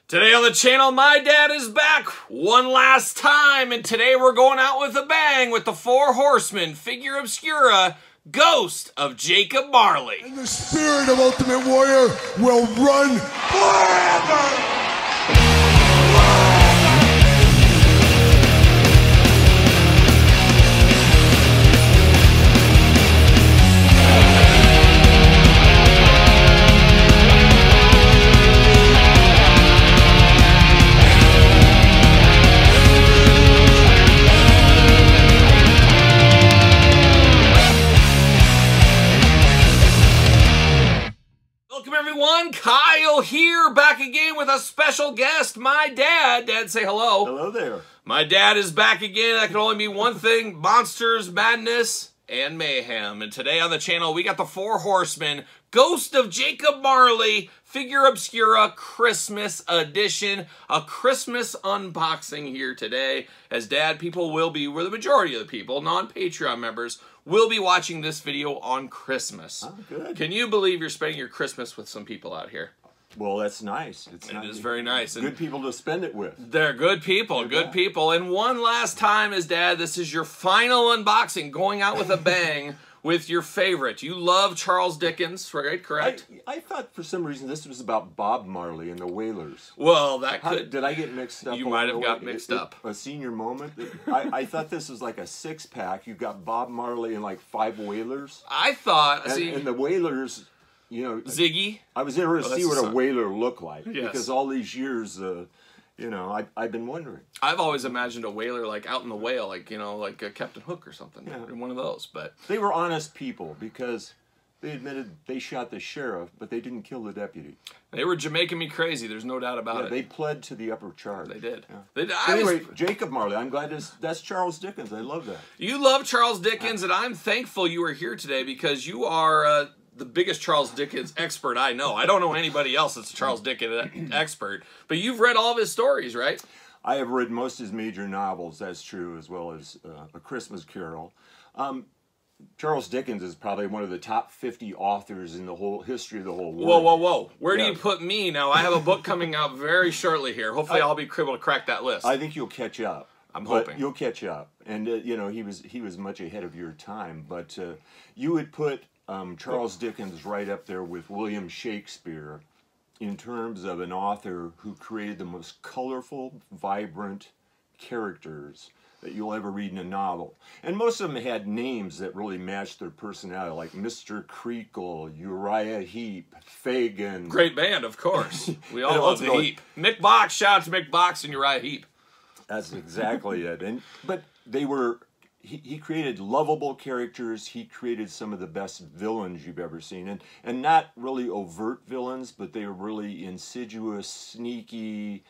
Today on the channel, my dad is back one last time, and today we're going out with a bang with the Four Horsemen, Figura Obscura, Ghost of Jacob Marley. And the spirit of Ultimate Warrior will run forever! Welcome everyone, Kyle here, back again with a special guest, my dad. Dad, say hello. Hello there. My dad is back again. That can only mean one thing: monsters, madness, and mayhem. And today on the channel, we got the Four Horsemen, Ghost of Jacob Marley, Figura Obscura, Christmas edition. A Christmas unboxing here today. As Dad, people will be, where the majority of the people, non-Patreon members, will be watching this video on Christmas. Oh, good. Can you believe you're spending your Christmas with some people out here? Well, that's nice. It is very nice. Good people to spend it with. They're good people, good people. And one last time, as Dad, this is your final unboxing, going out with a bang with your favorite. You love Charles Dickens, right? Correct? I thought for some reason this was about Bob Marley and the Wailers. Well, that could... Did I get mixed up? You might have got mixed up. A senior moment? I thought this was like a six-pack. You got Bob Marley and like 5 Wailers. I thought... And the Wailers... You know, Ziggy. I was interested to see what a whaler looked like, yes, because all these years, you know, I've been wondering. I've always imagined a whaler like out in the whale, like, you know, like a Captain Hook or something, one of those. But they were honest people because they admitted they shot the sheriff, but they didn't kill the deputy. They were Jamaican me crazy. There's no doubt about it. They pled to the upper charge. They did. Yeah. They did. Anyway, Jacob Marley. I'm glad that's Charles Dickens. I love that. You love Charles Dickens, and I'm thankful you are here today because you are the biggest Charles Dickens expert I know. I don't know anybody else that's a Charles Dickens expert, but you've read all of his stories, right? I have read most of his major novels, that's true, as well as A Christmas Carol. Charles Dickens is probably one of the top 50 authors in the whole history of the whole world. Whoa, whoa, whoa. Where do you put me? Now, I have a book coming out very shortly here. Hopefully I'll be able to crack that list. I think you'll catch up. I'm hoping. You'll catch up. And, you know, he was much ahead of your time. But you would put Charles Dickens right up there with William Shakespeare in terms of an author who created the most colorful, vibrant characters that you'll ever read in a novel. And most of them had names that really matched their personality, like Mr. Creakle, Uriah Heep, Fagin. Great band, of course. We all love the Heap. Mick Box, shout out to Mick Box and Uriah Heep. That's exactly it. But they were... He created lovable characters. He created some of the best villains you've ever seen. And not really overt villains, but they were really insidious, sneaky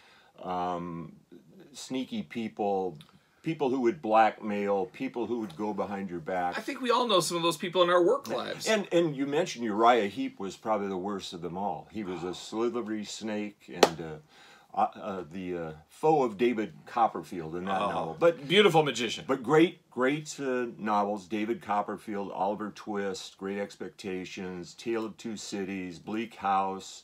people. People who would blackmail, people who would go behind your back. I think we all know some of those people in our work lives. And you mentioned Uriah Heep was probably the worst of them all. He was a slithery snake and the foe of David Copperfield in that novel. But beautiful magician. But great novels. David Copperfield, Oliver Twist, Great Expectations, Tale of Two Cities, Bleak House.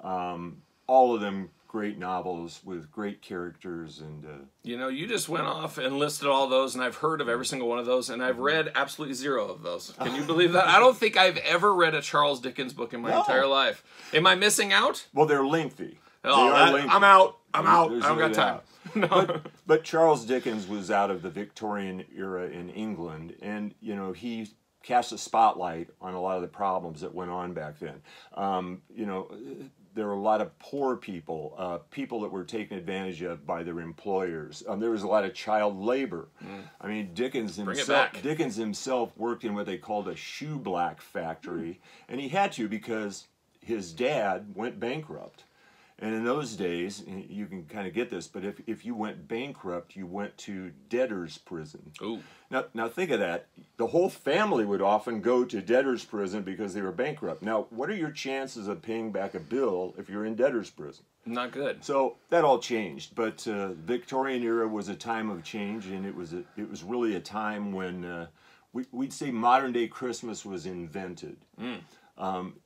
All of them great novels with great characters. And you know, you just went off and listed all those, and I've heard of every single one of those, and I've read absolutely 0 of those. Can you believe that? I don't think I've ever read a Charles Dickens book in my entire life. Am I missing out? Well, they're lengthy. Oh, I'm out. I don't got time. No. But Charles Dickens was out of the Victorian era in England, and you know, he cast a spotlight on a lot of the problems that went on back then. You know, there were a lot of poor people, people that were taken advantage of by their employers. There was a lot of child labor. I mean, Dickens himself worked in what they called a shoeblack factory, and he had to because his dad went bankrupt. And in those days, you can kind of get this, but if you went bankrupt, you went to debtor's prison. Ooh. Now think of that. The whole family would often go to debtor's prison because they were bankrupt. Now, what are your chances of paying back a bill if you're in debtor's prison? Not good. So that all changed, but the Victorian era was a time of change, and it was really a time when we'd say modern day Christmas was invented.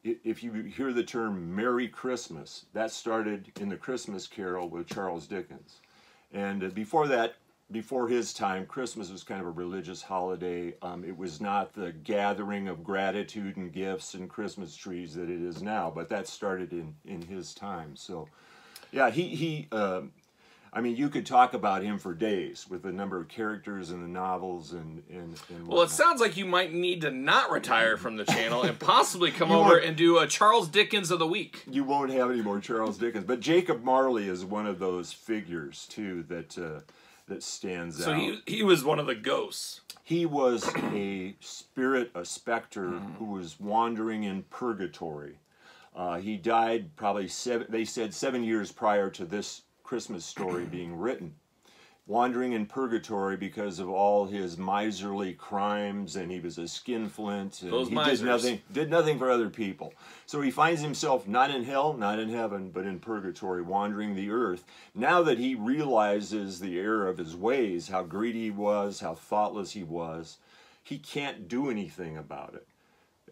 If you hear the term Merry Christmas, that started in the Christmas Carol with Charles Dickens. And before that, before his time, Christmas was kind of a religious holiday. It was not the gathering of gratitude and gifts and Christmas trees that it is now, but that started in his time. So, yeah, I mean, you could talk about him for days with the number of characters in the novels and well, it sounds like you might need to not retire from the channel and possibly come over and do a Charles Dickens of the week. You won't have any more Charles Dickens, but Jacob Marley is one of those figures too that stands out. So he was one of the ghosts. He was a spirit, a specter who was wandering in purgatory. He died probably they said 7 years prior to this Christmas story being written, wandering in purgatory because of all his miserly crimes, and he was a skinflint, and Those he misers. did nothing for other people. So he finds himself not in hell, not in heaven, but in purgatory, wandering the earth. Now that he realizes the error of his ways, how greedy he was, how thoughtless he was, he can't do anything about it.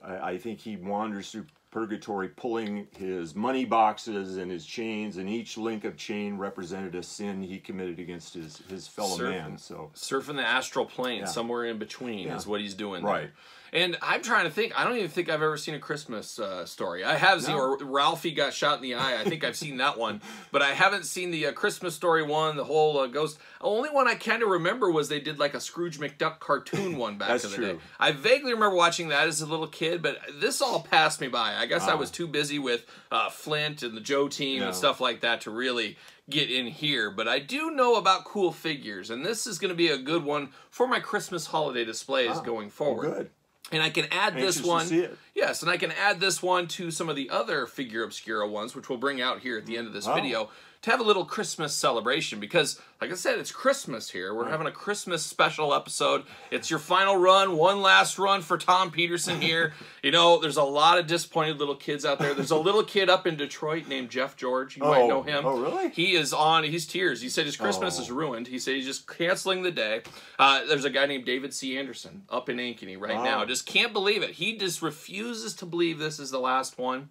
I think he wanders through purgatory pulling his money boxes and his chains, and each link of chain represented a sin he committed against his fellow man. So surfing the astral plane, somewhere in between is what he's doing right there. And I'm trying to think, I don't even think I've ever seen a Christmas story. I have seen where Ralphie got shot in the eye. I think I've seen that one, but I haven't seen the Christmas story one, the whole ghost. The only one I kind of remember was they did like a Scrooge McDuck cartoon one back in the day. I vaguely remember watching that as a little kid, but this all passed me by. I guess I was too busy with Flint and the Joe Team and stuff like that to really get in here. But I do know about cool figures, and this is going to be a good one for my Christmas holiday displays going forward. Good. And I can add Anxious this one. to see it. Yes, and I can add this one to some of the other Figure Obscura ones, which we'll bring out here at the end of this video, to have a little Christmas celebration. Because, like I said, it's Christmas here. We're having a Christmas special episode. It's your final run, one last run for Tom Peterson here. You know, there's a lot of disappointed little kids out there. There's a little kid up in Detroit named Jeff George. You might know him. Oh, really? He is he's tears. He said his Christmas is ruined. He said he's just canceling the day. There's a guy named David C. Anderson up in Ankeny right now. Just can't believe it. He just refuses to believe this is the last one.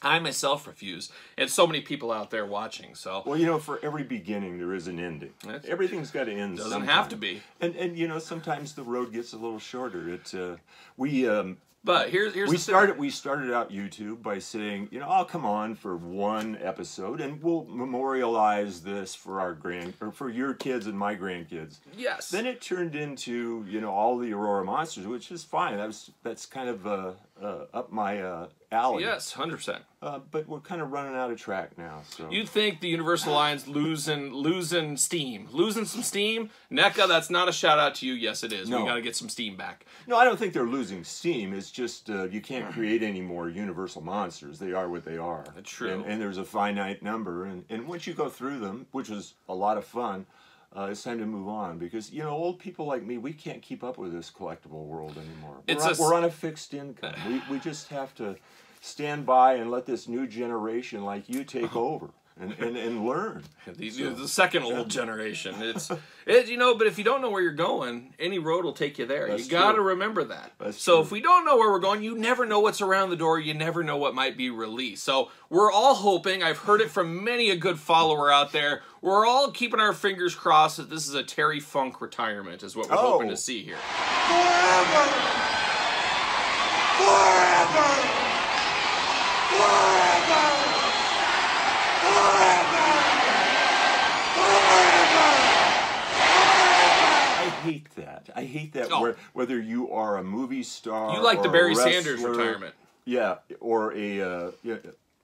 I myself refuse, and so many people out there watching. So, well, you know, for every beginning there is an ending. Everything's got to end. Doesn't have to be. And you know, sometimes the road gets a little shorter. But here's we started out YouTube by saying, you know, I'll come on for one episode and we'll memorialize this for for your kids and my grandkids. Yes. Then it turned into, you know, all the Aurora monsters, which is fine. That's kind of up my alley. Yes, 100%. But we're kind of running out of track now. So you'd think the Universal Line's losing steam, losing some steam. NECA, that's not a shout out to you. Yes, it is. No. We got to get some steam back. No, I don't think they're losing steam. It's just you can't create any more Universal monsters. They are what they are. That's true. And there's a finite number. And once you go through them, which was a lot of fun, it's time to move on. Because, you know, old people like me, we can't keep up with this collectible world anymore. We're on a fixed income. We just have to stand by and let this new generation like you take over. And learn. The second old generation. You know, but if you don't know where you're going, any road will take you there. That's you got to true. remember that. That's so true. if we don't know where we're going, you never know what's around the door. You never know what might be released. So we're all hoping, I've heard it from many a good follower out there, we're all keeping our fingers crossed that this is a Terry Funk retirement is what we're hoping to see here. Forever! Forever! Forever! I hate that. Whether you are a movie star, you like or the Barry a wrestler, Sanders retirement, yeah, or a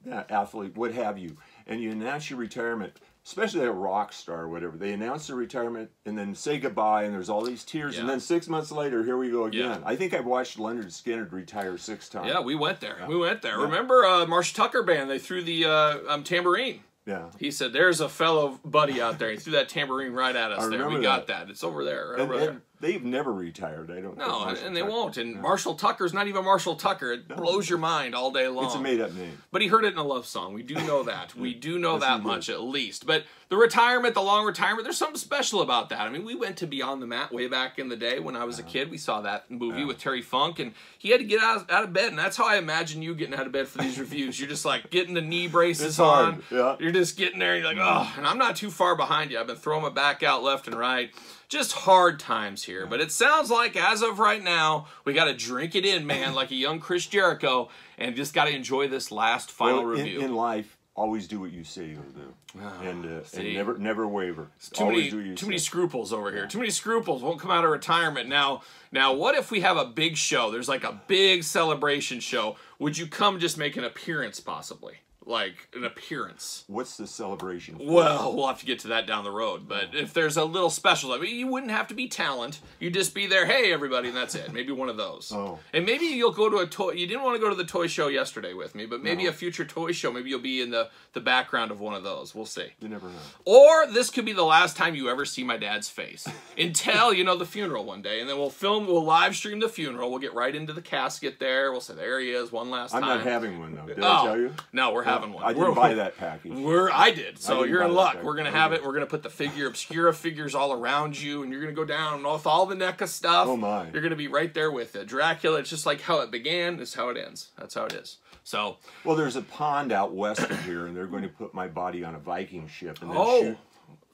athlete, what have you, and you announce your retirement, especially a rock star or whatever. They announce their retirement and then say goodbye, and there's all these tears, and then 6 months later, here we go again. I think I've watched Leonard Skinner retire 6 times. Yeah, we went there. We went there. Remember Marsh Tucker Band? They threw the tambourine. Yeah. He said, "There's a fellow buddy out there." He threw that tambourine right at us there. We got that. It's over there. Right over there. They've never retired. I don't No, think and they won't. And Marshall Tucker's not even Marshall Tucker. It blows your mind all day long. It's a made-up name. But he heard it in a love song. We do know that. We do know that much at least. But the retirement, the long retirement, there's something special about that. I mean, we went to Beyond the Mat way back in the day when I was a kid. We saw that movie with Terry Funk, and he had to get out of bed. And that's how I imagine you getting out of bed for these reviews. You're just like getting the knee braces on. Yeah. You're just getting there, and you're like, oh, and I'm not too far behind you. I've been throwing my back out left and right. Just hard times here. But it sounds like, as of right now, we got to drink it in, man, like a young Chris Jericho, and just got to enjoy this last final review. In life, always do what you say you'll do. And never waver. Too many scruples over here. Too many scruples won't come out of retirement. Now, what if we have a big show? There's like a big celebration show. Would you come just make an appearance, possibly? Like an appearance. What's the celebration for? Well, we'll have to get to that down the road. But if there's a little special, I mean, you wouldn't have to be talent. You'd just be there, hey, everybody, and that's it. Maybe one of those. Oh. And maybe you'll go to a toy. You didn't want to go to the toy show yesterday with me, but maybe a future toy show. Maybe you'll be in the background of one of those. We'll see. You never know. Or this could be the last time you ever see my dad's face until, the funeral one day. And then we'll live stream the funeral. We'll get right into the casket there. We'll say, there he is, one last time. I'm not having one, though. Did I tell you? No, we're having one. I didn't buy that package. I did. So you're in luck. We're going to have it. We're going to put the Figura Obscura figures all around you, and you're going to go down with all the NECA stuff. Oh, my. You're going to be right there with it. Dracula, it's just like how it began, is how it ends. That's how it is. So, well, there's a pond out west of here, and they're going to put my body on a Viking ship and then shoot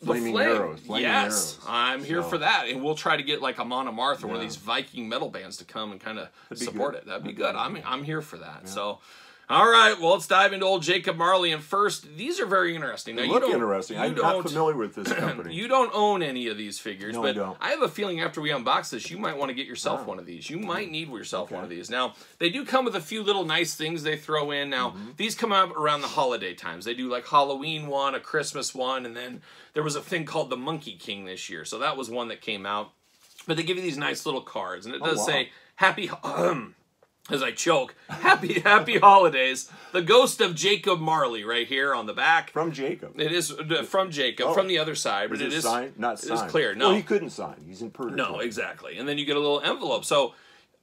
flaming arrows. Yes, I'm here for that, and we'll try to get like a Amon Amarth or one of these Viking metal bands to come and kind of support it. That'd be good. I'm here for that. Yeah. So. All right, well, let's dive into old Jacob Marley. And first, these are very interesting. They look interesting. I'm not familiar with this company. You don't own any of these figures, but I don't. I have a feeling after we unbox this, you might want to get yourself one of these. You might need yourself one of these. Now, they do come with a few little nice things they throw in. Now, these come up around the holiday times. They do like Halloween one, a Christmas one, and then there was a thing called the Monkey King this year. So that was one that came out. But they give you these nice little cards, and it does say, Happy... as I choke, happy holidays. The ghost of Jacob Marley right here on the back. From Jacob. It is from Jacob, from the other side. But it is signed? Not signed. It is clear. No. Well, he couldn't sign. He's in purgatory. No, exactly. And then you get a little envelope. So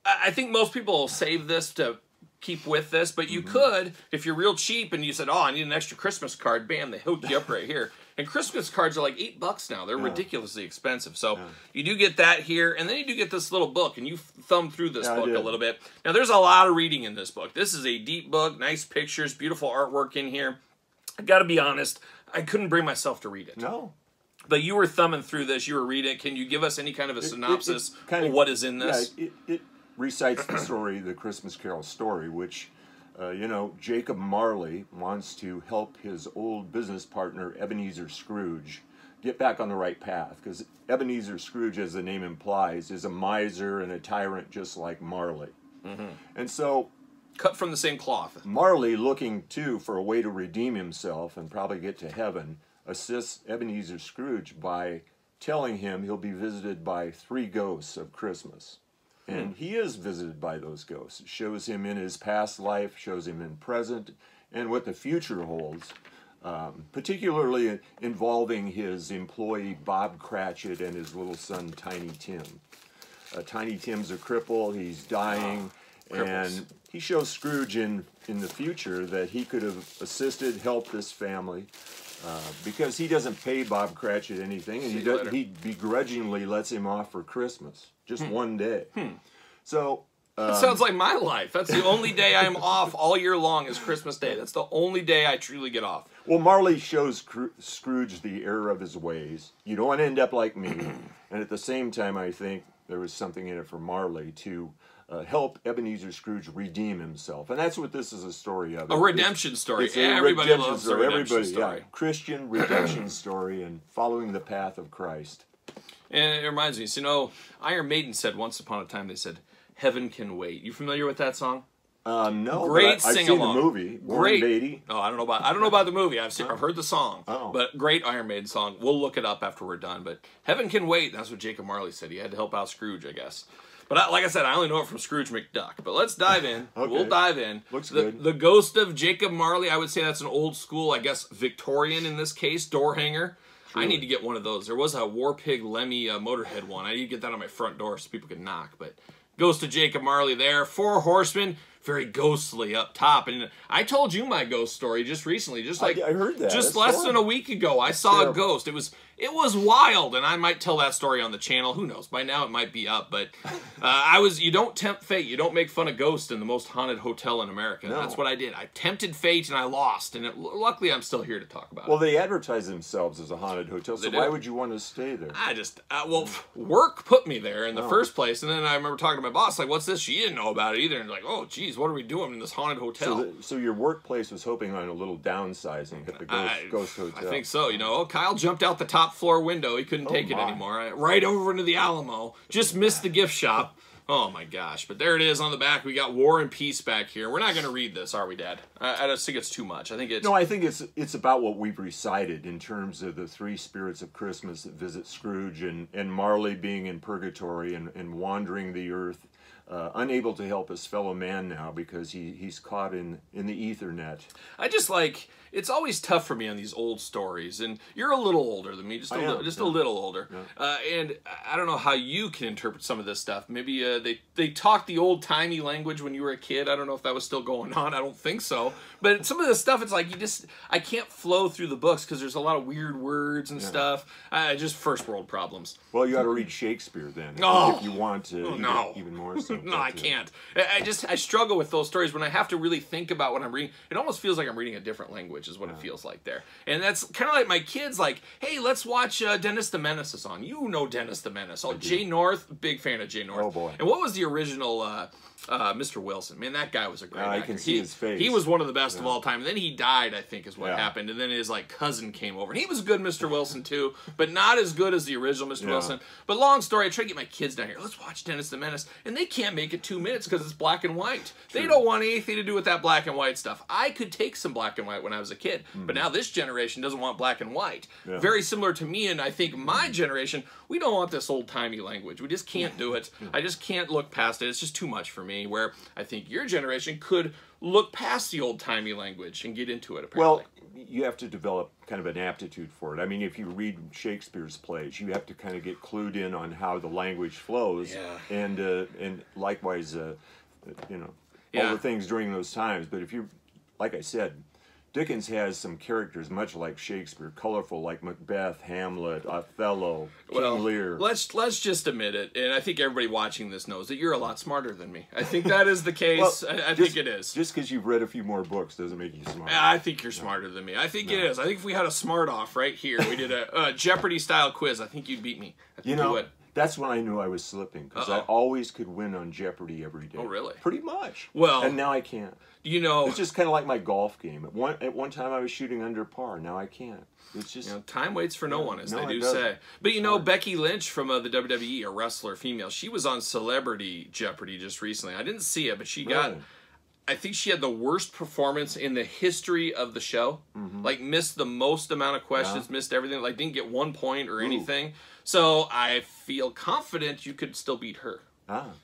I think most people will save this to keep with this, but you could, if you're real cheap and you said, oh, I need an extra Christmas card, bam, they hook you up right here. And Christmas cards are like $8 now. They're ridiculously expensive. So you do get that here, and then you do get this little book, and you thumb through this book a little bit. Now, there's a lot of reading in this book. This is a deep book, nice pictures, beautiful artwork in here. I got to be honest, I couldn't bring myself to read it. No. But you were thumbing through this. You were reading it. Can you give us any kind of a synopsis of what is in this? Yeah, it recites the story, the Christmas Carol story, which... Jacob Marley wants to help his old business partner, Ebenezer Scrooge, get back on the right path. Because Ebenezer Scrooge, as the name implies, is a miser and a tyrant just like Marley. And so... cut from the same cloth. Marley, looking, too, for a way to redeem himself and probably get to heaven, assists Ebenezer Scrooge by telling him he'll be visited by 3 ghosts of Christmas. And he is visited by those ghosts. It shows him in his past life, shows him in present, and what the future holds, particularly involving his employee Bob Cratchit and his little son Tiny Tim. Tiny Tim's a cripple, he's dying, and he shows Scrooge in the future that he could have assisted, helped this family, because he doesn't pay Bob Cratchit anything, and he begrudgingly lets him off for Christmas. Just one day. So... that sounds like my life. That's the only day I'm off all year long is Christmas Day. That's the only day I truly get off. Well, Marley shows Scrooge the error of his ways. You don't want to end up like me. And at the same time, I think there was something in it for Marley to help Ebenezer Scrooge redeem himself. And that's what this is a story of. A redemption story. It's everybody loves a redemption story. Yeah, Christian redemption story and following the path of Christ. And it reminds me, Iron Maiden said once upon a time, they said, "Heaven Can Wait." You familiar with that song? No. Great I've sing seen along. the movie. Great. Beatty. Oh, I don't know about the movie. I've heard the song. Oh. But great Iron Maiden song. We'll look it up after we're done. But Heaven Can Wait. That's what Jacob Marley said. He had to help out Scrooge, I guess. But like I said, I only know it from Scrooge McDuck. But let's dive in. Okay. We'll dive in. Looks good. The ghost of Jacob Marley. I would say that's an old school, I guess, Victorian in this case, door hanger. I need to get one of those. There was a War Pig Lemmy Motorhead one. I need to get that on my front door so people can knock. But Ghost of Jacob Marley there. 4 Horsemen. Very ghostly up top. And I told you my ghost story just recently. Just like I heard that. Just less than a week ago, I saw a ghost. It was wild, and I might tell that story on the channel. Who knows? By now it might be up. But you don't tempt fate. You don't make fun of ghosts in the most haunted hotel in America. No. That's what I did. I tempted fate, and I lost. And luckily, I'm still here to talk about it. Well, they advertise themselves as a haunted hotel, so why would you want to stay there? I just, work put me there in the first place. And then I remember talking to my boss, like, what's this? She didn't know about it either. And like, oh, geez, what are we doing in this haunted hotel? So your workplace was hoping on a little downsizing at the ghost hotel. I think so. You know, Kyle jumped out the top floor window. He couldn't take it anymore. Right over into the Alamo. Just missed the gift shop. Oh my gosh. But there it is on the back. We got War and Peace back here. We're not going to read this, are we, Dad? I just think it's too much. I think it's about what we've recited in terms of the 3 spirits of Christmas that visit Scrooge and Marley being in purgatory and wandering the earth, unable to help his fellow man now because he's caught in the ether net. I just like, it's always tough for me on these old stories, and you're a little older than me, just a little older. Yeah. And I don't know how you can interpret some of this stuff. Maybe they talked the old-timey language when you were a kid. I don't know if that was still going on. I don't think so. But some of this stuff, it's like I can't flow through the books because there's a lot of weird words and stuff. Just first world problems. Well, you got to read Shakespeare then if you want to. Even more so. No, I can't. I struggle with those stories when I have to really think about what I'm reading. It almost feels like I'm reading a different language is what it feels like there. And that's kind of like my kids like, hey, let's watch Dennis the Menace is on. You know Dennis the Menace. Oh, Jay North, big fan of Jay North. Oh, boy. And what was the original Mr. Wilson? Man, that guy was a great actor. I can see his face. He was one of the best of all time. And then he died, I think, is what happened. And then his cousin came over. And he was a good Mr. Wilson, too, but not as good as the original Mr. Wilson. But long story, I try to get my kids down here. Let's watch Dennis the Menace. And they can't make it 2 minutes because it's black and white. They don't want anything to do with that black and white stuff. I could take some black and white when I was a kid, but now this generation doesn't want black and white. Yeah. Very similar to me, and I think my generation, we don't want this old-timey language. We just can't do it. I just can't look past it. It's just too much for me, where I think your generation could look past the old-timey language and get into it, apparently. Well, you have to develop kind of an aptitude for it. I mean, if you read Shakespeare's plays, you have to kind of get clued in on how the language flows, and likewise, all the things during those times. But if you, like I said, Dickens has some characters much like Shakespeare, colorful like Macbeth, Hamlet, Othello, King Lear. Let's just admit it, and I think everybody watching this knows that you're a lot smarter than me. I think that is the case. Well, I think it is. Just because you've read a few more books doesn't make you smart. I think you're smarter than me. I think it is. I think if we had a smart off right here, we did a Jeopardy style quiz, I think you'd beat me. I think you would. That's when I knew I was slipping, because I always could win on Jeopardy every day. Oh, really? Pretty much. Well, and now I can't. You know, it's just kind of like my golf game. At one time I was shooting under par. Now I can't. It's just time waits for no one, as they do say. But you know, Becky Lynch from the WWE, a wrestler, female, she was on Celebrity Jeopardy just recently. I didn't see it, but she got. I think she had the worst performance in the history of the show. Like, missed the most amount of questions, missed everything. Like, didn't get 1 point or anything. So I feel confident you could still beat her.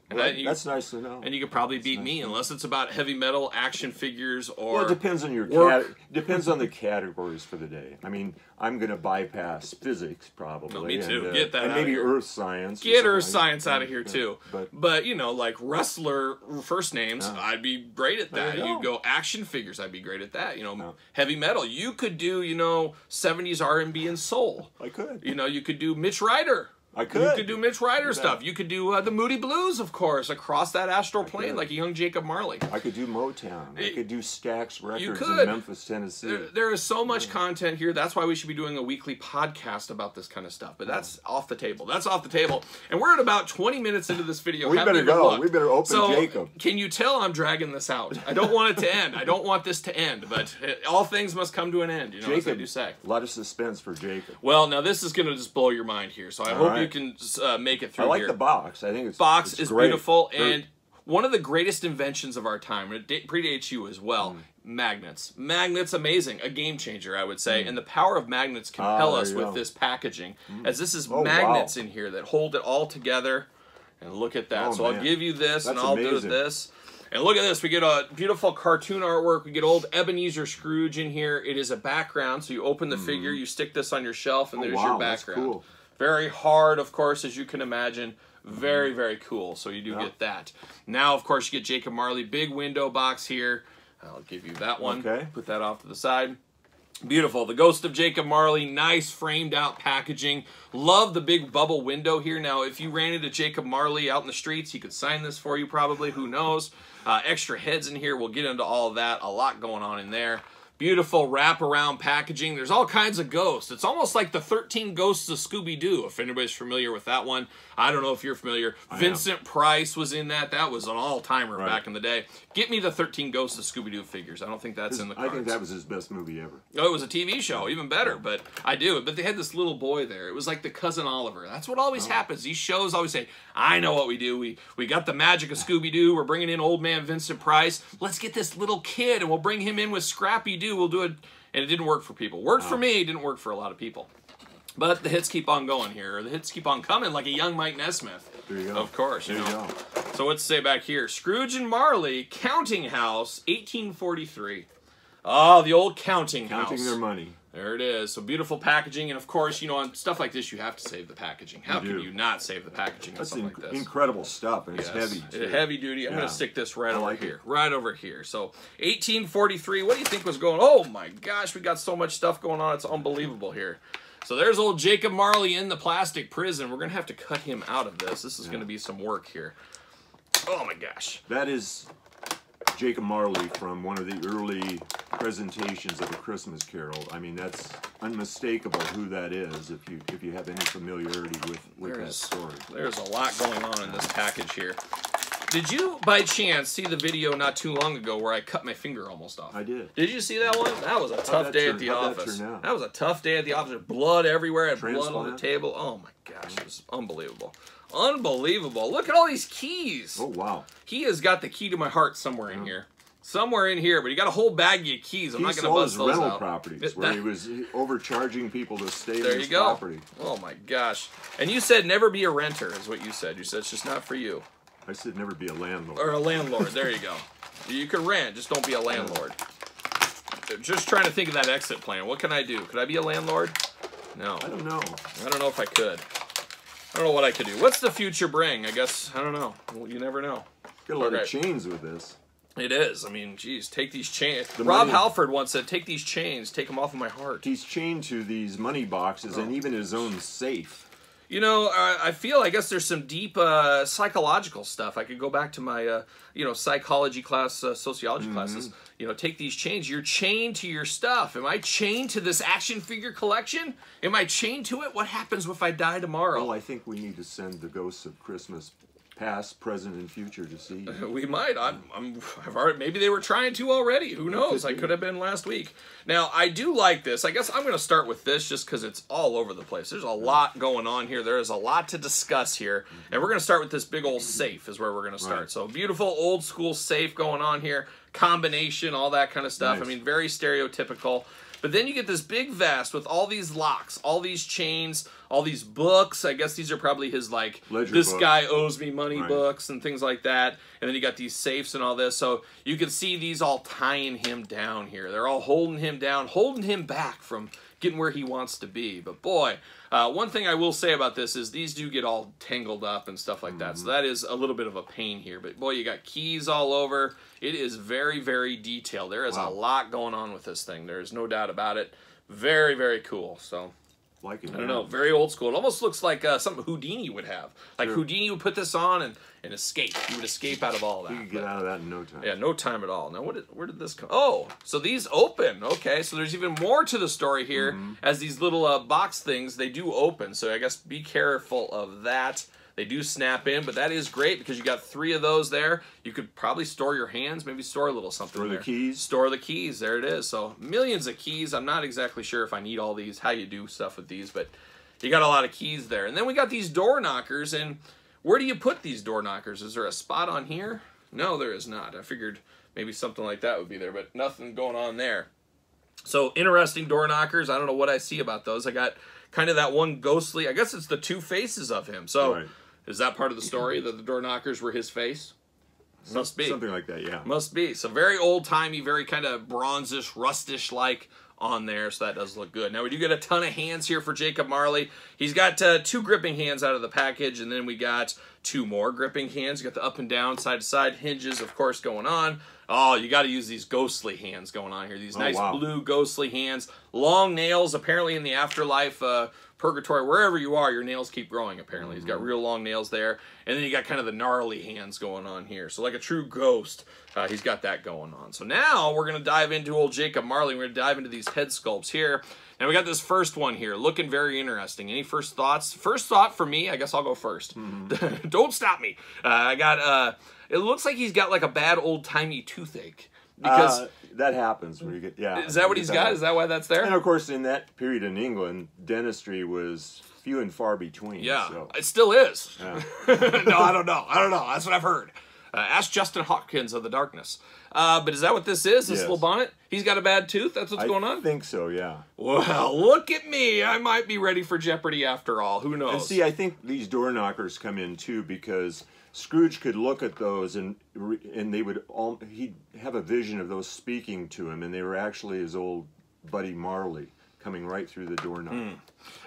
That's nice to know. And you could probably beat me, unless it's about heavy metal, action figures, or well, it depends on your depends on the categories for the day. I mean, I'm going to bypass physics probably. No, me too. Get that and out maybe of here. Earth science. Get Earth science out of here too. But you know, like wrestler first names, I'd be great at that. You go action figures, I'd be great at that. You know, heavy metal. You could do 70s R&B and soul. I could. You know, you could do Mitch Ryder. I could. You could do Mitch Ryder stuff. You could do the Moody Blues, of course, across that astral plane like a young Jacob Marley. I could do Motown. I could do Stax Records in Memphis, Tennessee. There is so much content here. That's why we should be doing a weekly podcast about this kind of stuff. But that's off the table. That's off the table. And we're at about 20 minutes into this video. We better go. We better open Jacob. Can you tell I'm dragging this out? I don't want it to end. I don't want this to end. But all things must come to an end, you know, Jacob, as I do say. A lot of suspense for Jacob. Well, now this is going to just blow your mind here. So I hope you can make it through here. I like the box. I think box is great. Beautiful, and one of the greatest inventions of our time, and it predates you as well, magnets. Magnets, amazing. A game changer, I would say. And the power of magnets compel us with this packaging, as this is magnets in here that hold it all together. And look at that. So I'll give you this, and I'll do this. And look at this. We get a beautiful cartoon artwork. We get old Ebenezer Scrooge in here. It is a background. So you open the figure, you stick this on your shelf, and there's your background. That's cool. Very hard, of course, as you can imagine. Very, very cool. So you do get that. Now, of course, you get Jacob Marley. Big window box here. I'll give you that one. Okay. Put that off to the side. Beautiful. The Ghost of Jacob Marley. Nice framed out packaging. Love the big bubble window here. Now, if you ran into Jacob Marley out in the streets, he could sign this for you probably. Who knows? Extra heads in here. We'll get into all of that. A lot going on in there. Beautiful wraparound packaging. There's all kinds of ghosts. It's almost like the 13 Ghosts of Scooby-Doo, if anybody's familiar with that one. I don't know if you're familiar. Vincent Price was in that. That was an all-timer back in the day. Get me the 13 Ghosts of Scooby-Doo figures. I don't think that's in the cards. I think that was his best movie ever. Oh, it was a TV show. Even better, but I do. But they had this little boy there. It was like the Cousin Oliver. That's what always happens. These shows always say, I know what we do. We got the magic of Scooby-Doo. We're bringing in old man Vincent Price. Let's get this little kid, and we'll bring him in with Scrappy-Doo. We'll do it. And it didn't work for people. Worked for me. Didn't work for a lot of people. But the hits keep on going here. The hits keep on coming like a young Mike Nesmith. There you go. Of course. There you go. So what's to say back here? Scrooge and Marley, Counting House, 1843. Oh, the old counting house. Counting their money. There it is. So beautiful packaging. And of course, you know, on stuff like this, you have to save the packaging. How can you not save the packaging on something like this? Incredible stuff, and it's heavy. Too. Heavy duty. I'm going to stick this right over here. Right over here. So 1843. What do you think was going on? Oh my gosh, we got so much stuff going on. It's unbelievable here. So there's old Jacob Marley in the plastic prison. We're going to have to cut him out of this. This is going to be some work here. Oh my gosh. That is Jacob Marley from one of the early presentations of A Christmas Carol. I mean, that's unmistakable who that is if you have any familiarity with that story. There's a lot going on in this package here. Did you, by chance, see the video not too long ago where I cut my finger almost off? I did. Did you see that one? That was a tough day at the office. That was a tough day at the office. Blood everywhere. I had blood on the table. Oh my gosh, it was unbelievable. Unbelievable. Look at all these keys. Oh, wow. He has got the key to my heart somewhere in here. Somewhere in here, but he got a whole baggie of keys. I'm not going to bust those out. He sold his rental properties where he was overcharging people to stay in his property. Oh my gosh. And you said never be a renter is what you said. You said it's just not for you. I said never be a landlord. Or a landlord. There you go. You can rent, just don't be a landlord. Just trying to think of that exit plan. What can I do? Could I be a landlord? No. I don't know. I don't know if I could. I don't know what I could do. What's the future bring? I guess, I don't know. Well, you never know. Got a lot of chains with this. It is. I mean, geez, take these chains. Rob Halford once said, take these chains, take them off of my heart. He's chained to these money boxes and even his own safe. You know, I guess there's some deep psychological stuff. I could go back to my, psychology class, sociology classes. You know, take these chains. You're chained to your stuff. Am I chained to this action figure collection? Am I chained to it? What happens if I die tomorrow? Well, I think we need to send the ghosts of Christmas past, present, and future to see. We might. I've already. Maybe they were trying to already. Who knows? I could have been last week. Now I do like this. I guess I'm going to start with this just because it's all over the place. There's a lot going on here. There is a lot to discuss here, and we're going to start with this big old safe. Is where we're going to start. Right. So beautiful old school safe going on here. Combination, all that kind of stuff. Nice. I mean, very stereotypical. But then you get this big vest with all these locks, all these chains, all these books. I guess these are probably his, like, ledger this book. Guy owes me money books and things like that. And then you got these safes and all this. So you can see these all tying him down here. They're all holding him down, holding him back from getting where he wants to be. But boy, one thing I will say about this is these do get all tangled up and stuff like that. So that is a little bit of a pain here. But boy, you got keys all over. It is very, very detailed. There is a lot going on with this thing. There's no doubt about it. Very, very cool. So like it, I don't know, very old school. It almost looks like something Houdini would have. Like Houdini would put this on and escape. He would escape out of all that. You could get out of that in no time. Yeah, no time at all. Now, where did this come? Oh, so these open. Okay, so there's even more to the story here. As these little box things, they do open. So I guess be careful of that. They do snap in, but that is great because you got 3 of those there. You could probably store your hands, maybe store a little something there. Store the keys. Store the keys. There it is. So millions of keys. I'm not exactly sure if I need all these, how you do stuff with these, but you got a lot of keys there. And then we got these door knockers, and where do you put these door knockers? Is there a spot on here? No, there is not. I figured maybe something like that would be there, but nothing going on there. So interesting door knockers. I don't know what I see about those. I got kind of that one ghostly, I guess it's the 2 faces of him. So is that part of the story, that the door knockers were his face? Must be. Something like that, yeah. Must be. So very old-timey, very kind of bronzish, rustish-like on there, so that does look good. Now, we do get a ton of hands here for Jacob Marley. He's got 2 gripping hands out of the package, and then we got 2 more gripping hands. You got the up and down, side-to-side hinges, of course, going on. Oh, you got to use these ghostly hands going on here. These nice blue ghostly hands. Long nails, apparently in the afterlife, purgatory, wherever you are, your nails keep growing, apparently. He's got real long nails there. And then you got kind of the gnarly hands going on here. So like a true ghost, he's got that going on. So now we're going to dive into old Jacob Marley. We're going to dive into these head sculpts here. Now we got this first one here, looking very interesting. Any first thoughts? First thought for me, I guess I'll go first. Don't stop me. I got, it looks like he's got like a bad old-timey toothache. Because that happens when you get, Is that what he's got? Is that why that's there? And of course, in that period in England, dentistry was few and far between. Yeah, so. it still is. Yeah. No, I don't know. That's what I've heard. Ask Justin Hawkins of the Darkness. But is that what this is? This little bonnet? He's got a bad tooth? That's what's going on? I think so, yeah. Well, look at me. I might be ready for Jeopardy after all. Who knows? And see, I think these door knockers come in too because Scrooge could look at those and they would he'd have a vision of those speaking to him, and they were actually his old buddy Marley coming right through the doorknob.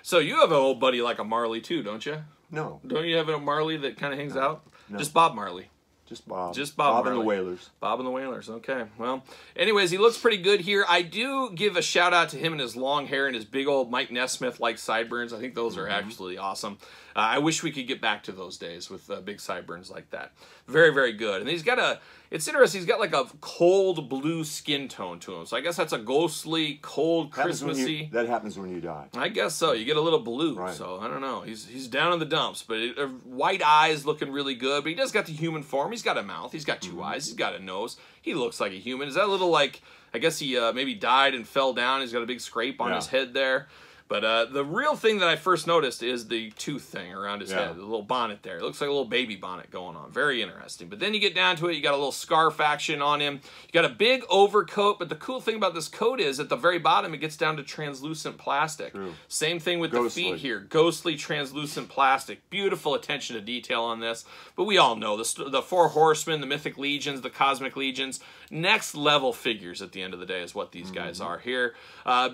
So you have an old buddy like a Marley too, don't you? No. Don't you have a Marley that kind of hangs out? No. Just Bob Marley. Just Bob. Just Bob and the Marley. Wailers. Bob and the Wailers. Okay. Well, anyways, he looks pretty good here. I do give a shout out to him and his long hair and his big old Mike Nesmith-like sideburns. I think those are absolutely awesome. I wish we could get back to those days with big sideburns like that. Very, very good. And he's got it's interesting, he's got like a cold blue skin tone to him. So I guess that's a ghostly, cold, Christmassy. That happens when you die. I guess so. You get a little blue. Right. So I don't know. He's down in the dumps, but white eyes looking really good. But he does got the human form. He's got a mouth. He's got 2 eyes. He's got a nose. He looks like a human. Is that a little like, I guess he maybe died and fell down. He's got a big scrape on his head there. But the real thing that I first noticed is the tooth thing around his head, the little bonnet there. It looks like a little baby bonnet going on. Very interesting. But then you get down to it, you got a little scarf action on him. You got a big overcoat, but the cool thing about this coat is at the very bottom, it gets down to translucent plastic. True. Same thing with the feet here. Ghostly translucent plastic. Beautiful attention to detail on this. But we all know the 4 horsemen, the mythic legions, the cosmic legions, next level figures at the end of the day is what these guys are here.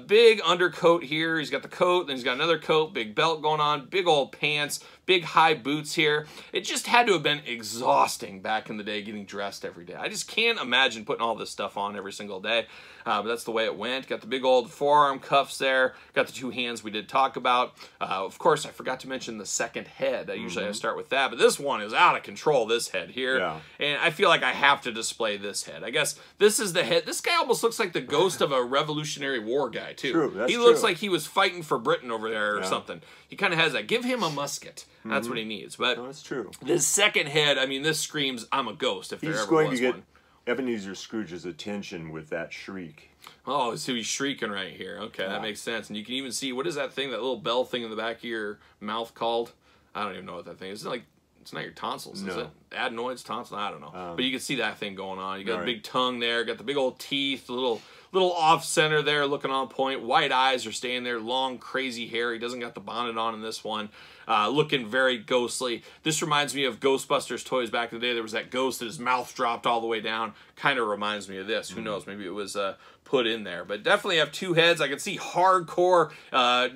Big undercoat here. He's got the coat, then he's got another coat, big belt going on, big old pants, big high boots here. It just had to have been exhausting back in the day getting dressed every day. I just can't imagine putting all this stuff on every single day, but that's the way it went. Got the big old forearm cuffs there, got the 2 hands we did talk about. Of course, I forgot to mention the second head. Usually I start with that, but this one is out of control, this head here. Yeah. And I feel like I have to display this head. I guess this is the head. This guy almost looks like the ghost of a Revolutionary War guy, too. True, that's he looks true. like he was fighting for Britain over there or something. He kind of has that. Give him a musket. That's what he needs. But No, that's true. this second head, I mean, this screams, I'm a ghost, if there He's ever going was to get one. Ebenezer Scrooge's attention with that shriek. Oh, so he's shrieking right here. Okay, that makes sense. And you can even see, what is that thing, that little bell thing in the back of your mouth called? I don't even know what that thing is. It's like, it's not your tonsils, is it? Adenoids, tonsils, I don't know. But you can see that thing going on. You got a big tongue there, got the big old teeth, the little off-center there, looking on point. White eyes are staying there, long, crazy hair. He doesn't got the bonnet on in this one. Looking very ghostly. This reminds me of Ghostbusters toys back in the day. There was that ghost that his mouth dropped all the way down. Kind of reminds me of this. Who knows? Maybe it was put in there. But definitely have 2 heads. I can see hardcore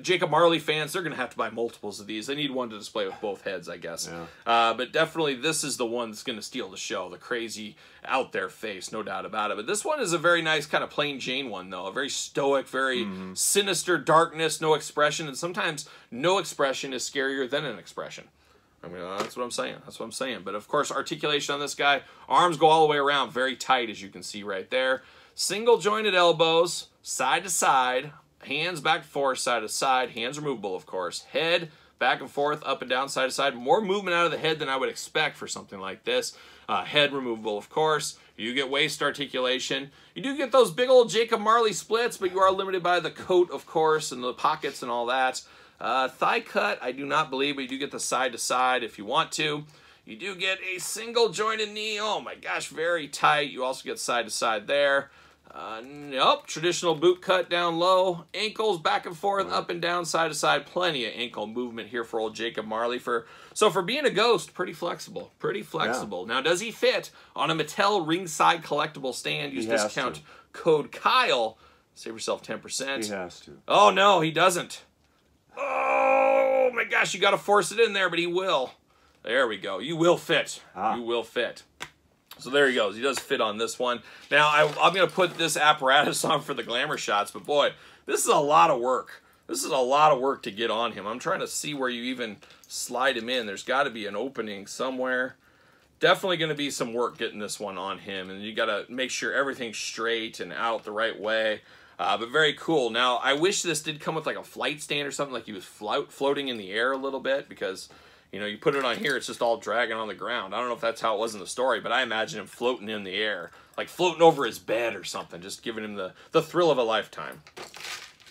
Jacob Marley fans. They're going to have to buy multiples of these. They need one to display with both heads, I guess. Yeah. But definitely this is the one that's going to steal the show. The crazy out there face, no doubt about it. But this one is a very nice kind of plain Jane one, though. A very stoic, very sinister darkness, no expression. And sometimes no expression is scarier than an expression. I mean, that's what I'm saying. That's what I'm saying. But, of course, articulation on this guy. Arms go all the way around, very tight, as you can see right there. Single jointed elbows, side to side. Hands back and forth, side to side. Hands removable, of course. Head back and forth, up and down, side to side. More movement out of the head than I would expect for something like this. Head removable, of course. You get waist articulation. You do get those big old Jacob Marley splits, but you are limited by the coat, of course, and the pockets and all that. Thigh cut, I do not believe, but you do get the side to side if you want to. You do get a single jointed knee. Oh my gosh, very tight. You also get side to side there. Nope. Traditional boot cut down low. Ankles back and forth, up and down, side to side. Plenty of ankle movement here for old Jacob Marley. So for being a ghost, pretty flexible. Pretty flexible. Yeah. Now, does he fit on a Mattel ringside collectible stand? Use discount code Kyle. Save yourself 10%. He has to. Oh, no, he doesn't. Oh, my gosh. You got to force it in there, but he will. There we go. You will fit. You will fit. So there he goes. He does fit on this one. Now, I'm going to put this apparatus on for the glamour shots, but boy, this is a lot of work. This is a lot of work to get on him. I'm trying to see where you even slide him in. There's got to be an opening somewhere. Definitely going to be some work getting this one on him, and you got to make sure everything's straight and out the right way. But very cool. Now, I wish this did come with like a flight stand or something, like he was floating in the air a little bit, because you know, you put it on here, it's just all dragging on the ground. I don't know if that's how it was in the story, but I imagine him floating in the air, like floating over his bed or something, just giving him the thrill of a lifetime.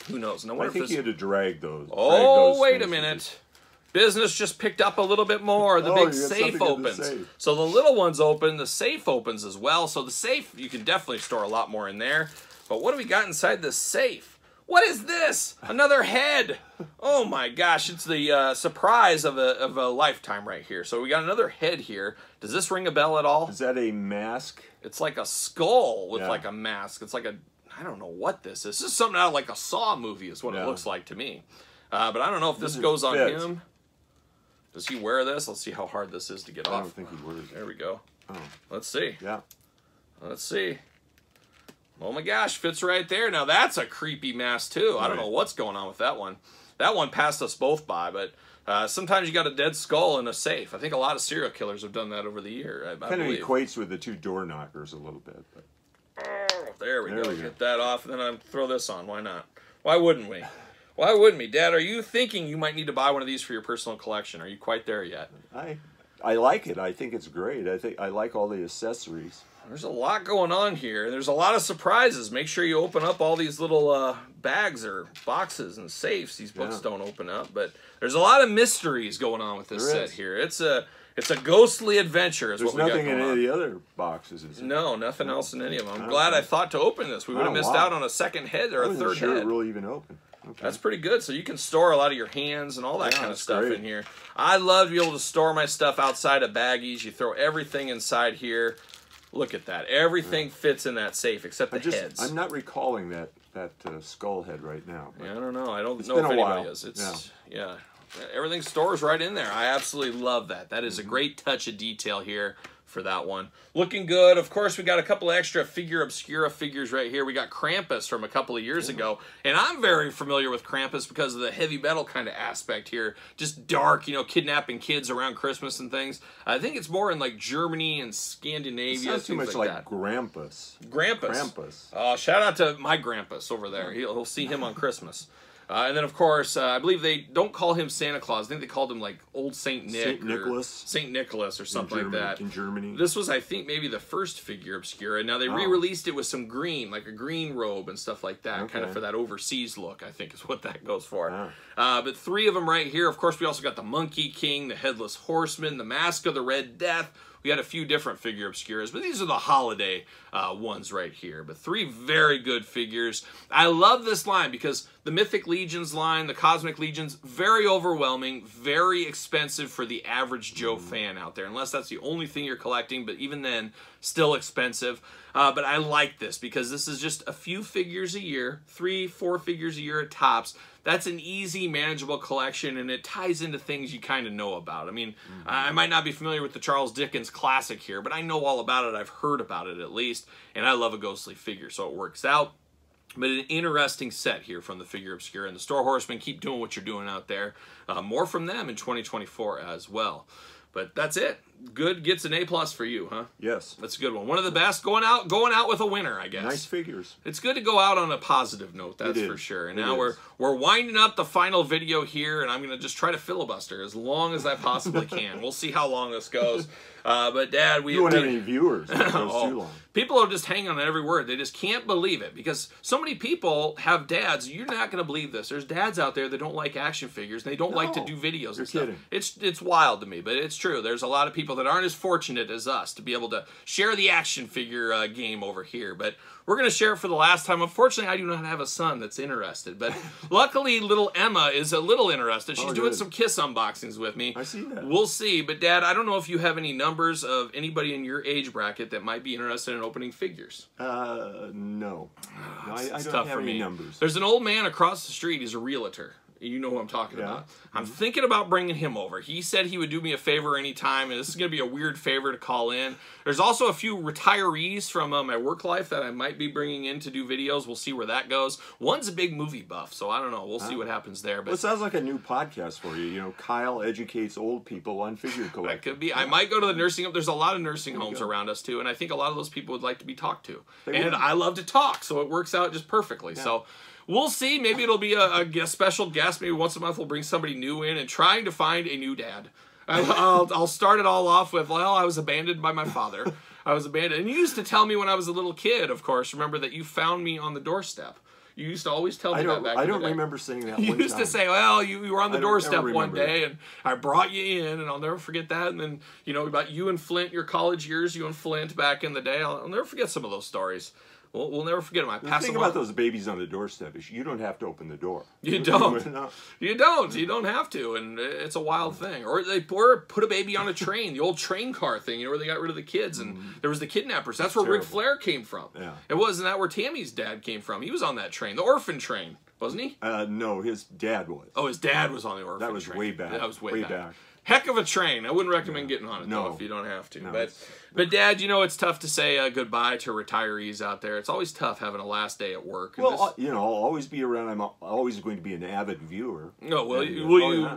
Who knows? No, I think you had to drag those. Oh, wait a minute. Business just picked up a little bit more. The big safe opens. So the little one's open. The safe opens as well. So the safe, you can definitely store a lot more in there. But what do we got inside the safe? What is this? Another head. Oh my gosh, it's the surprise of a lifetime right here. So we got another head here. Does this ring a bell at all? Is that a mask? It's like a skull with like a mask. It's like a, I don't know what this is. This is something out of like a Saw movie is what it looks like to me. But I don't know if this goes on him. Does he wear this? Let's see how hard this is to get off. I don't think he wears it. There we go. Oh. Let's see. Yeah. Let's see. Oh my gosh, fits right there. Now that's a creepy mask too. I don't know what's going on with that one. That one passed us both by, but sometimes you got a dead skull in a safe. I think a lot of serial killers have done that over the year. I kind of equates with the two door knockers a little bit. But. Oh, there we go. Get that off, and then I throw this on. Why not? Why wouldn't we? Why wouldn't we? Dad, are you thinking you might need to buy one of these for your personal collection? Are you quite there yet? I like it. I think it's great. I like all the accessories. There's a lot going on here. There's a lot of surprises. Make sure you open up all these little bags or boxes and safes. These books don't open up, but there's a lot of mysteries going on with this set here. It's a ghostly adventure. Is There's what we nothing got going in on. any of the other boxes, is there? No, nothing else in any of them. I'm glad I thought to open this. We would have missed out on a second head or a third head. It will even open. Okay. That's pretty good. So you can store a lot of your hands and all that kind of stuff in here. I love to be able to store my stuff outside of baggies. You throw everything inside here. Look at that. Everything fits in that safe except the heads. I'm not recalling that skull head right now. Yeah, I don't know. I don't know if anybody is. It's everything stores right in there. I absolutely love that. That is a great touch of detail here for that one. Looking good. Of course, we got a couple of extra Figura Obscura figures right here. We got Krampus from a couple of years ago, and I'm very familiar with Krampus because of the heavy metal kind of aspect here. Just dark, you know, kidnapping kids around Christmas and things. I think it's more in like Germany and Scandinavia. It sounds too much like Grampus. Grampus. Shout out to my Grampus over there. He'll see him on Christmas. And then, of course, I believe they don't call him Santa Claus. I think they called him, like, Old Saint Nick. Saint Nicholas or something like that. In Germany. This was, I think, maybe the first Figura Obscura. Now, they re-released it with some green, like a green robe and stuff like that, kind of for that overseas look, I think is what that goes for. But three of them right here. Of course, we also got the Monkey King, the Headless Horseman, the Mask of the Red Death. We had a few different Figura Obscuras, but these are the holiday ones right here. But three very good figures. I love this line because the Mythic Legions line, the Cosmic Legions, very overwhelming, very expensive for the average Joe fan out there, unless that's the only thing you're collecting, but even then, still expensive. But I like this because this is just a few figures a year, 3-4 figures a year at tops. That's an easy, manageable collection, and it ties into things you kind of know about. I mean, I might not be familiar with the Charles Dickens classic here, but I know all about it. I've heard about it at least, and I love a ghostly figure, so it works out. But an interesting set here from the Figura Obscura, and the Store Horsemen. Keep doing what you're doing out there. More from them in 2024 as well. But that's it. Good gets an A+ for you, huh? Yes. That's a good one. One of the best. Going out with a winner, I guess. Nice figures. It's good to go out on a positive note, that's for sure. And now we're winding up the final video here, and I'm going to just try to filibuster as long as I possibly can. We'll see how long this goes. But Dad, you don't have any viewers. It goes too long. People are just hanging on every word. They just can't believe it because so many people have dads. You're not going to believe this. There's dads out there that don't like action figures and they don't like to do videos and stuff. Kidding. It's wild to me, but it's true. There's a lot of people people that aren't as fortunate as us to be able to share the action figure game over here. But we're going to share it for the last time. Unfortunately, I do not have a son that's interested. But luckily, little Emma is a little interested. She's doing some Kiss unboxings with me. I see that. We'll see. But, Dad, I don't know if you have any numbers of anybody in your age bracket that might be interested in opening figures. No. I don't tough have for any me. numbers. There's an old man across the street. He's a realtor. You know who I'm talking about. I'm thinking about bringing him over. He said he would do me a favor anytime, and this is going to be a weird favor to call in. There's also a few retirees from my work life that I might be bringing in to do videos. We'll see where that goes. One's a big movie buff, so I don't know. We'll see what happens there. But well, it sounds like a new podcast for you. You know, Kyle educates old people on figure collecting. That could be. Yeah. I might go to the nursing home. There's a lot of nursing homes around us, too, and I think a lot of those people would like to be talked to. And I love to talk, so it works out just perfectly. Yeah. So we'll see. Maybe it'll be a special guest. Maybe once a month we'll bring somebody new in and trying to find a new dad. I'll start it all off with, well, I was abandoned by my father. I was abandoned. And you used to tell me when I was a little kid, of course, remember that you found me on the doorstep. You used to always tell me that back in the day. I don't remember saying that You one used time. to say, well, you were on the doorstep one day, that. and I brought you in, and I'll never forget that. And then, you know, about you and Flint, your college years, you and Flint back in the day. I'll never forget some of those stories. We'll never forget them. The thing about those babies on the doorstep is you don't have to open the door. You don't. You don't. You don't have to, and it's a wild thing. Or they put a baby on a train, the old train car thing, you know, where they got rid of the kids, and there was the kidnappers. That's where Ric Flair came from. Yeah. It wasn't that where Tammy's dad came from. He was on that train, the orphan train, wasn't he? No, his dad was. Oh, his dad was on the orphan train. That was way back. That was way back. Heck of a train. I wouldn't recommend getting on it, though, if you don't have to. No, but, Dad, you know, it's tough to say goodbye to retirees out there. It's always tough having a last day at work. Well, you know, I'll always be around. I'm always going to be an avid viewer. No, well,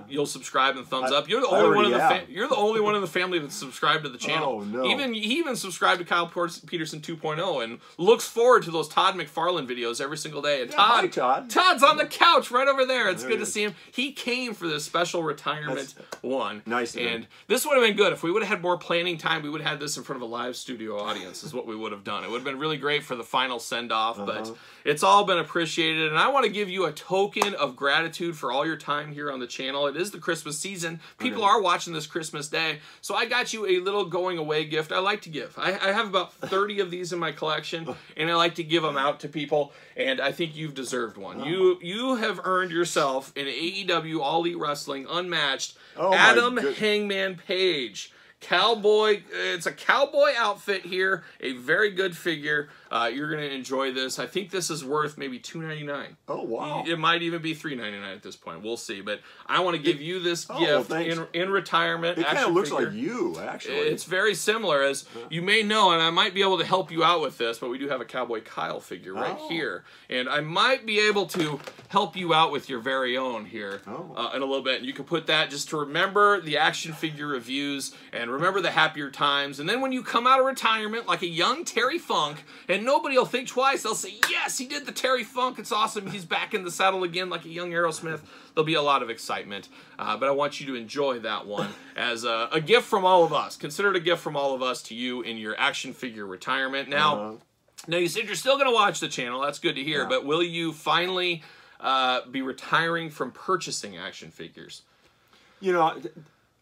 you'll subscribe and thumbs up. You're the only one in the you're the only one in the family that's subscribed to the channel. Oh, no. He even subscribed to Kyle Peterson 2.0 and looks forward to those Todd McFarlane videos every single day. And hi, Todd. Todd's on the couch right over there. It's good to see him. He came for this special retirement one. Nice. And this would have been good if we would have had more planning time. We would have had this in front of a live studio audience. Is what we would have done. It would have been really great for the final send off. But it's all been appreciated, and I want to give you a token of gratitude for all your time here on the channel. It is the Christmas season. People are watching this Christmas Day, so I got you a little going away gift. I like to give. I have about 30 of these in my collection, and I like to give them out to people. And I think you've deserved one. You have earned yourself an AEW All Elite Wrestling Unmatched Adam Hangman Page. Cowboy, it's a cowboy outfit here, a very good figure. You're going to enjoy this. I think this is worth maybe $2.99. Oh, wow. It might even be $3.99 at this point. We'll see. But I want to give you this gift in retirement. It kind of looks like you, actually. It's very similar, as you may know, and I might be able to help you out with this, but we do have a Cowboy Kyle figure right here. And I might be able to help you out with your very own here in a little bit. And you can put that just to remember the action figure reviews and remember the happier times. And then when you come out of retirement like a young Terry Funk, and nobody will think twice, they'll say, yes, he did the Terry Funk. It's awesome. He's back in the saddle again like a young Aerosmith. There'll be a lot of excitement. But I want you to enjoy that one as a gift from all of us. Consider it a gift from all of us to you in your action figure retirement. Now, you said you're still going to watch the channel. That's good to hear. But will you finally be retiring from purchasing action figures? You know,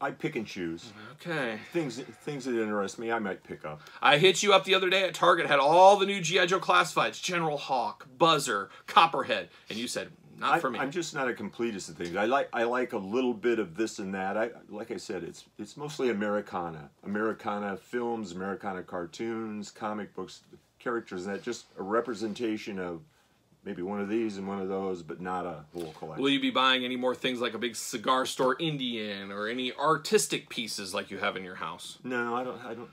I pick and choose. Okay. Things that interest me, I might pick up. I hit you up the other day at Target, had all the new G.I. Joe classifieds, General Hawk, Buzzer, Copperhead, and you said, not for me. I'm just not a completist of things. I like a little bit of this and that. Like I said, it's mostly Americana. Americana films, Americana cartoons, comic books, characters, and that just a representation of maybe one of these and one of those, but not a whole collection. Will you be buying any more things like a big cigar store Indian or any artistic pieces like you have in your house? No, I don't.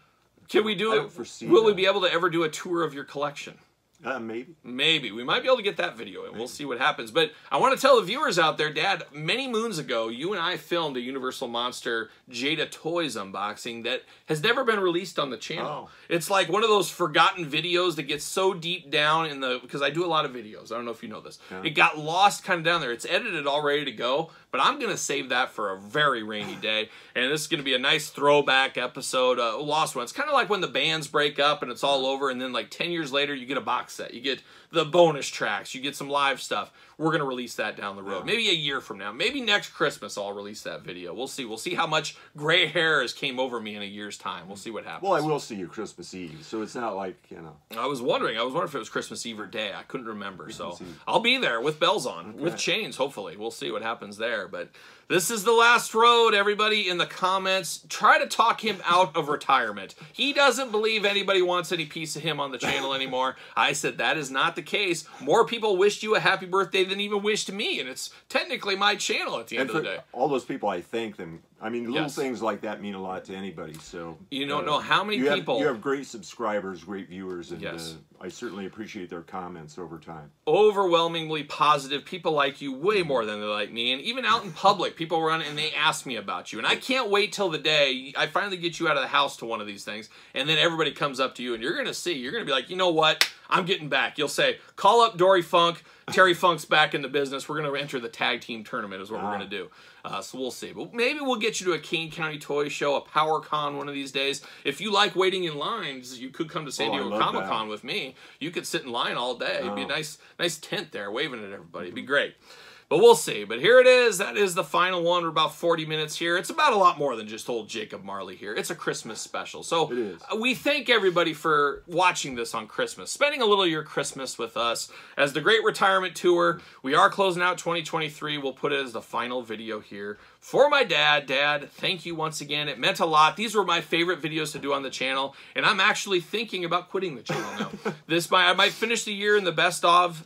Can we do I it? don't foresee Will we that. be able to ever do a tour of your collection? Maybe. Maybe. We might be able to get that video in. We'll see what happens. But I want to tell the viewers out there, Dad, many moons ago, you and I filmed a Universal Monster Jada Toys unboxing that has never been released on the channel. It's like one of those forgotten videos that gets so deep down in the... Because I do a lot of videos. I don't know if you know this. It got lost kind of down there. It's edited all ready to go, but I'm going to save that for a very rainy day. And this is going to be a nice throwback episode, lost one. It's kind of like when the bands break up and it's all over, and then like 10 years later, you get a box set. You get the bonus tracks. You get some live stuff. We're going to release that down the road. Maybe a year from now. Maybe next Christmas I'll release that video. We'll see. We'll see how much gray hair has came over me in a year's time. We'll see what happens. Well, I will see you Christmas Eve, so it's not like, you know. I was wondering if it was Christmas Eve or day. I couldn't remember. So I'll be there with bells on, with chains, hopefully. We'll see what happens there. But this is the last road. Everybody in the comments, try to talk him out of retirement. He doesn't believe anybody wants any piece of him on the channel anymore. I said that is not the case. More people wished you a happy birthday than even wished me, and it's technically my channel at the end of the day. All those people, I thank them. I mean, little things like that mean a lot to anybody. So you don't know how many people. You have great subscribers, great viewers, and I certainly appreciate their comments over time. Overwhelmingly positive. People like you way more than they like me, and even out in public, people run and they ask me about you. And I can't wait till the day I finally get you out of the house to one of these things, and then everybody comes up to you, and you're gonna see. You're gonna be like, you know what? I'm getting back. You'll say, call up Dory Funk. Terry Funk's back in the business. We're going to enter the tag team tournament is what we're going to do. So we'll see. But maybe we'll get you to a Kane County Toy Show, a Power Con one of these days. If you like waiting in lines, you could come to San Diego Comic Con with me. You could sit in line all day. It'd be a nice tent there waving at everybody. It'd be great. But we'll see. But here it is. That is the final one. We're about 40 minutes here. It's about a lot more than just old Jacob Marley here. It's a Christmas special. So we thank everybody for watching this on Christmas, spending a little of your Christmas with us. As the Great Retirement Tour, we are closing out 2023. We'll put it as the final video here. For my dad, Dad, thank you once again. It meant a lot. These were my favorite videos to do on the channel, and I'm actually thinking about quitting the channel now. I might finish the year in the best of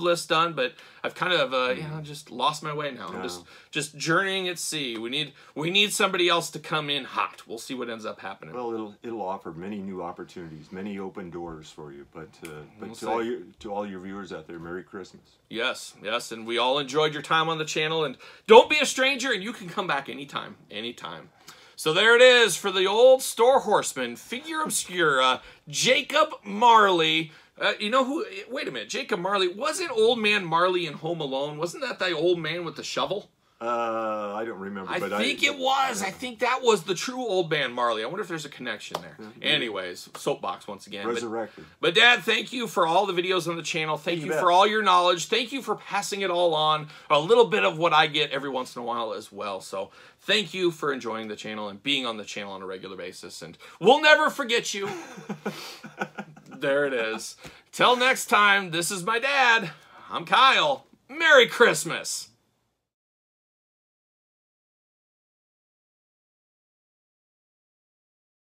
list done, but I've kind of just lost my way now. I'm just journeying at sea. We need somebody else to come in hot. We'll see what ends up happening. Well, it'll offer many new opportunities, many open doors for you. But to all your viewers out there, Merry Christmas. Yes, and we all enjoyed your time on the channel. And don't be a stranger, and you can come back anytime. So there it is for the old store horseman, Figura Obscura, Jacob Marley. You know who? Wait a minute, Jacob Marley. Wasn't Old Man Marley in Home Alone? Wasn't that the old man with the shovel? I don't remember. I think it was. I think that was the true Old Man Marley. I wonder if there's a connection there. Anyways, soapbox once again. Resurrected. But Dad, thank you for all the videos on the channel. Thank you for all your knowledge. Thank you for passing it all on. A little bit of what I get every once in a while as well. So thank you for enjoying the channel and being on the channel on a regular basis. And we'll never forget you. There it is. Till next time, this is my dad. I'm Kyle. Merry Christmas.